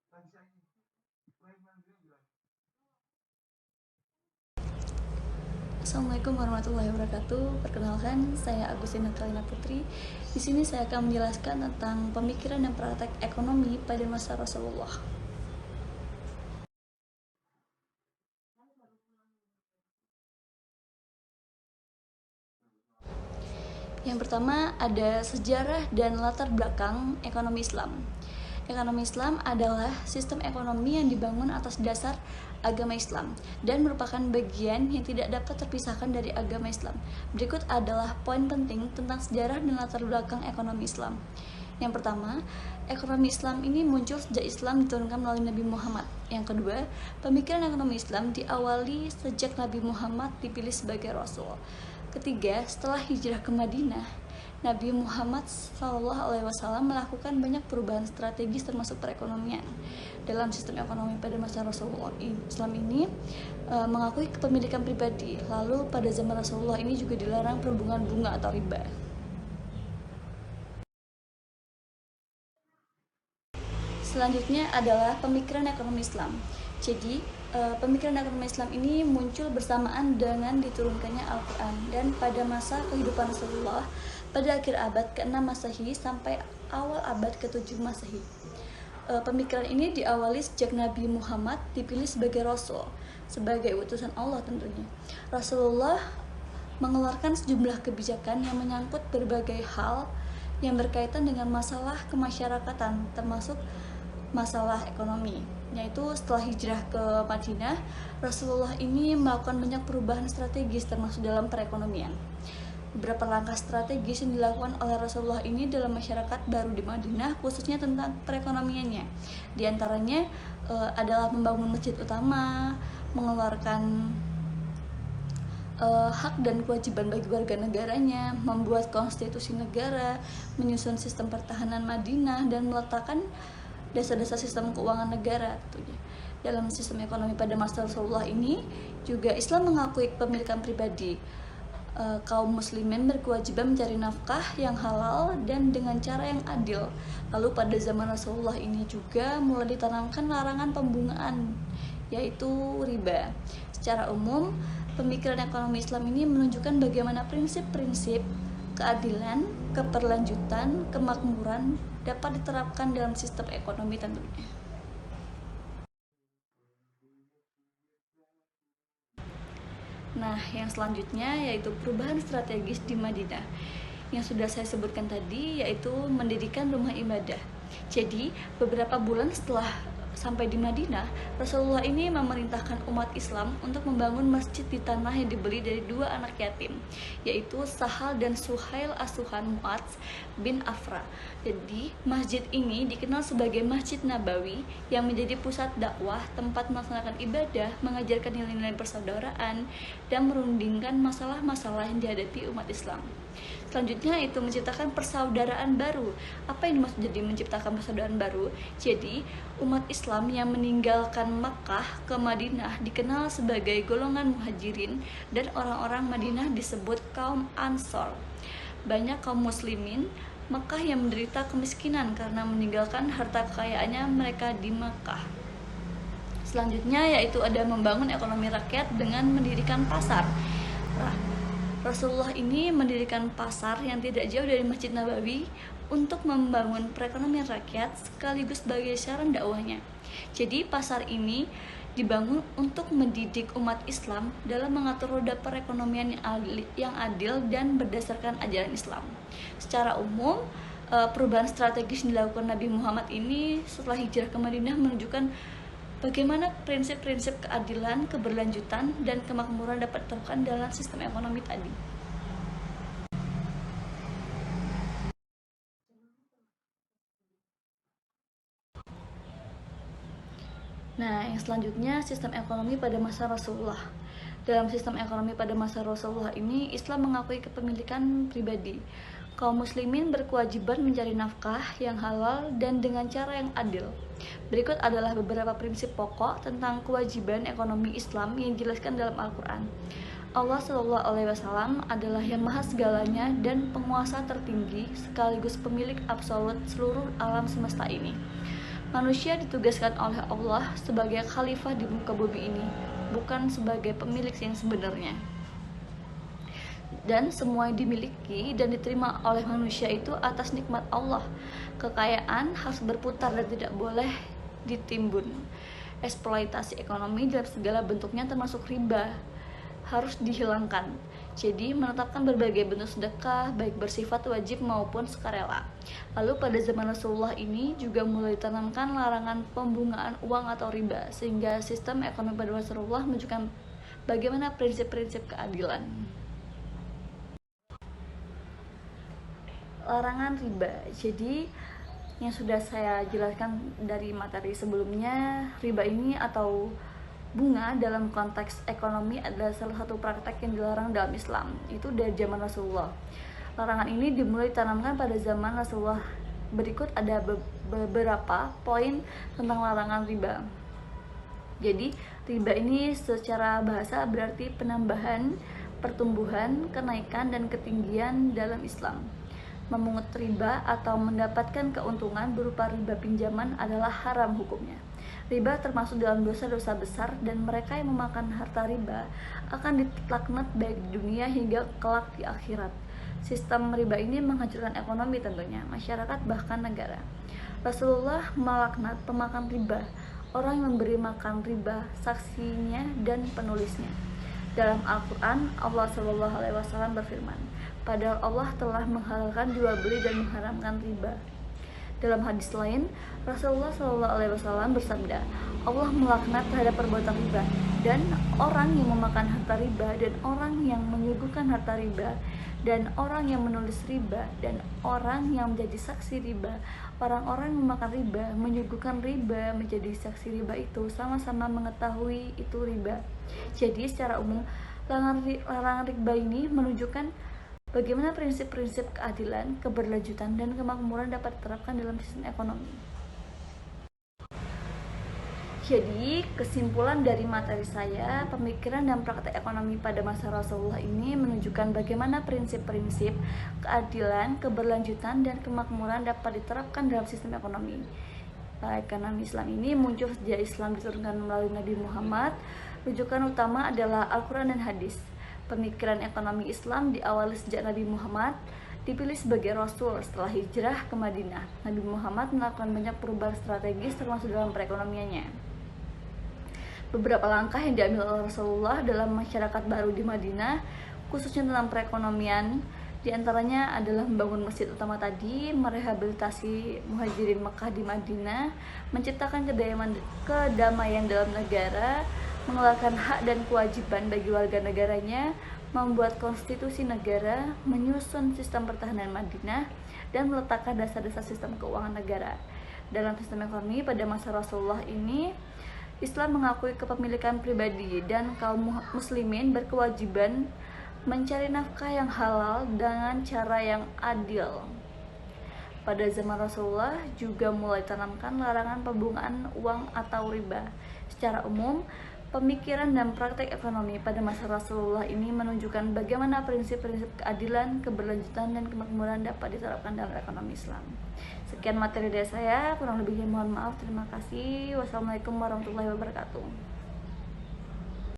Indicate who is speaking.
Speaker 1: Assalamualaikum warahmatullahi wabarakatuh. Perkenalkan, saya Agustina Kalina Putri. Di sini saya akan menjelaskan tentang pemikiran dan praktek ekonomi pada masa Rasulullah. Yang pertama ada sejarah dan latar belakang ekonomi Islam. Ekonomi Islam adalah sistem ekonomi yang dibangun atas dasar agama Islam dan merupakan bagian yang tidak dapat terpisahkan dari agama Islam. Berikut adalah poin penting tentang sejarah dan latar belakang ekonomi Islam. Yang pertama, ekonomi Islam ini muncul sejak Islam diturunkan melalui Nabi Muhammad. Yang kedua, pemikiran ekonomi Islam diawali sejak Nabi Muhammad dipilih sebagai Rasul. Ketiga, setelah hijrah ke Madinah, Nabi Muhammad SAW melakukan banyak perubahan strategis termasuk perekonomian. Dalam sistem ekonomi pada masa Rasulullah Islam ini mengakui kepemilikan pribadi. Lalu pada zaman Rasulullah ini juga dilarang perhubungan bunga atau riba. Selanjutnya adalah pemikiran ekonomi Islam. Jadi, pemikiran ekonomi Islam ini muncul bersamaan dengan diturunkannya Al-Quran dan pada masa kehidupan Rasulullah pada akhir abad ke-6 Masehi sampai awal abad ke-7 Masehi. Pemikiran ini diawali sejak Nabi Muhammad dipilih sebagai Rasul, sebagai utusan Allah tentunya. Rasulullah mengeluarkan sejumlah kebijakan yang menyangkut berbagai hal yang berkaitan dengan masalah kemasyarakatan, termasuk masalah ekonomi, yaitu setelah hijrah ke Madinah, Rasulullah ini melakukan banyak perubahan strategis termasuk dalam perekonomian. Beberapa langkah strategis yang dilakukan oleh Rasulullah ini dalam masyarakat baru di Madinah, khususnya tentang perekonomiannya. Di antaranya adalah membangun masjid utama, mengeluarkan hak dan kewajiban bagi warga negaranya, membuat konstitusi negara, menyusun sistem pertahanan Madinah, dan meletakkan dasar-dasar sistem keuangan negara tentunya. Dalam sistem ekonomi pada masa Rasulullah ini juga Islam mengakui kepemilikan pribadi. Kaum muslimin berkewajiban mencari nafkah yang halal dan dengan cara yang adil. Lalu pada zaman Rasulullah ini juga mulai ditanamkan larangan pembungaan, yaitu riba. Secara umum, pemikiran ekonomi Islam ini menunjukkan bagaimana prinsip-prinsip keadilan, keberlanjutan, kemakmuran dapat diterapkan dalam sistem ekonomi tentunya. Nah, yang selanjutnya yaitu perubahan strategis di Madinah. Yang sudah saya sebutkan tadi yaitu mendirikan rumah ibadah. Jadi, beberapa bulan setelah sampai di Madinah, Rasulullah ini memerintahkan umat Islam untuk membangun masjid di tanah yang dibeli dari dua anak yatim, yaitu Sahal dan Suhail asuhan Mu'adz bin Afra. Jadi, masjid ini dikenal sebagai Masjid Nabawi yang menjadi pusat dakwah, tempat melaksanakan ibadah, mengajarkan nilai-nilai persaudaraan, dan merundingkan masalah-masalah yang dihadapi umat Islam. Selanjutnya itu menciptakan persaudaraan baru. Apa yang dimaksud jadi menciptakan persaudaraan baru? Jadi, umat Islam yang meninggalkan Makkah ke Madinah dikenal sebagai golongan muhajirin dan orang-orang Madinah disebut kaum Ansor. Banyak kaum muslimin Makkah yang menderita kemiskinan karena meninggalkan harta kekayaannya mereka di Makkah. Selanjutnya yaitu ada membangun ekonomi rakyat dengan mendirikan pasar. Rasulullah ini mendirikan pasar yang tidak jauh dari Masjid Nabawi untuk membangun perekonomian rakyat sekaligus sebagai saran dakwahnya. Jadi pasar ini dibangun untuk mendidik umat Islam dalam mengatur roda perekonomian yang adil dan berdasarkan ajaran Islam. Secara umum, perubahan strategis yang dilakukan Nabi Muhammad ini setelah hijrah ke Madinah menunjukkan bagaimana prinsip-prinsip keadilan, keberlanjutan, dan kemakmuran dapat diterapkan dalam sistem ekonomi tadi. Nah, yang selanjutnya sistem ekonomi pada masa Rasulullah. Dalam sistem ekonomi pada masa Rasulullah ini, Islam mengakui kepemilikan pribadi. Kaum muslimin berkewajiban mencari nafkah yang halal dan dengan cara yang adil. Berikut adalah beberapa prinsip pokok tentang kewajiban ekonomi Islam yang dijelaskan dalam Al-Quran. Allah SAW adalah yang maha segalanya dan penguasa tertinggi sekaligus pemilik absolut seluruh alam semesta ini. Manusia ditugaskan oleh Allah sebagai khalifah di muka bumi ini, bukan sebagai pemilik yang sebenarnya. Dan semua yang dimiliki dan diterima oleh manusia itu atas nikmat Allah. Kekayaan harus berputar dan tidak boleh ditimbun. Eksploitasi ekonomi dalam segala bentuknya termasuk riba harus dihilangkan. Jadi menetapkan berbagai bentuk sedekah baik bersifat wajib maupun sukarela. Lalu pada zaman Rasulullah ini juga mulai ditanamkan larangan pembungaan uang atau riba, sehingga sistem ekonomi pada Rasulullah menunjukkan bagaimana prinsip-prinsip keadilan. Larangan riba. Jadi yang sudah saya jelaskan dari materi sebelumnya, riba ini atau bunga dalam konteks ekonomi adalah salah satu praktek yang dilarang dalam Islam. Itu dari zaman Rasulullah. Larangan ini dimulai ditanamkan pada zaman Rasulullah. Berikut ada beberapa poin tentang larangan riba. Jadi riba ini secara bahasa berarti penambahan, pertumbuhan, kenaikan, dan ketinggian dalam Islam. Memungut riba atau mendapatkan keuntungan berupa riba pinjaman adalah haram hukumnya. Riba termasuk dalam dosa-dosa besar dan mereka yang memakan harta riba akan dilaknat baik di dunia hingga kelak di akhirat. Sistem riba ini menghancurkan ekonomi tentunya, masyarakat bahkan negara. Rasulullah melaknat pemakan riba, orang yang memberi makan riba, saksinya dan penulisnya. Dalam Al-Quran, Allah SAW berfirman, padahal Allah telah menghalalkan jual beli dan mengharamkan riba. Dalam hadis lain, Rasulullah SAW bersabda, Allah melaknat terhadap perbuatan riba, dan orang yang memakan harta riba, dan orang yang menyuguhkan harta riba, dan orang yang menulis riba, dan orang yang menjadi saksi riba. Orang-orang yang memakan riba, menyuguhkan riba, menjadi saksi riba itu sama-sama mengetahui itu riba. Jadi secara umum, larangan riba ini menunjukkan bagaimana prinsip-prinsip keadilan, keberlanjutan, dan kemakmuran dapat diterapkan dalam sistem ekonomi. Jadi, kesimpulan dari materi saya, pemikiran dan praktek ekonomi pada masa Rasulullah ini menunjukkan bagaimana prinsip-prinsip keadilan, keberlanjutan, dan kemakmuran dapat diterapkan dalam sistem ekonomi. Ekonomi Islam ini muncul sejak Islam diturunkan melalui Nabi Muhammad. Rujukan utama adalah Al-Quran dan Hadis. Pemikiran ekonomi Islam diawali sejak Nabi Muhammad dipilih sebagai Rasul setelah hijrah ke Madinah. Nabi Muhammad melakukan banyak perubahan strategis termasuk dalam perekonomiannya. Beberapa langkah yang diambil oleh Rasulullah dalam masyarakat baru di Madinah, khususnya tentang perekonomian, diantaranya adalah membangun masjid utama tadi, merehabilitasi muhajirin Mekah di Madinah, menciptakan kedamaian dalam negara, mengeluarkan hak dan kewajiban bagi warga negaranya, membuat konstitusi negara, menyusun sistem pertahanan Madinah, dan meletakkan dasar-dasar sistem keuangan negara. Dalam sistem ekonomi pada masa Rasulullah ini, Islam mengakui kepemilikan pribadi dan kaum muslimin berkewajiban mencari nafkah yang halal dengan cara yang adil. Pada zaman Rasulullah juga mulai tanamkan larangan pembungaan uang atau riba. Secara umum, pemikiran dan praktek ekonomi pada masa Rasulullah ini menunjukkan bagaimana prinsip-prinsip keadilan, keberlanjutan, dan kemakmuran dapat diterapkan dalam ekonomi Islam. Sekian materi dari saya, kurang lebihnya mohon maaf. Terima kasih. Wassalamualaikum warahmatullahi wabarakatuh.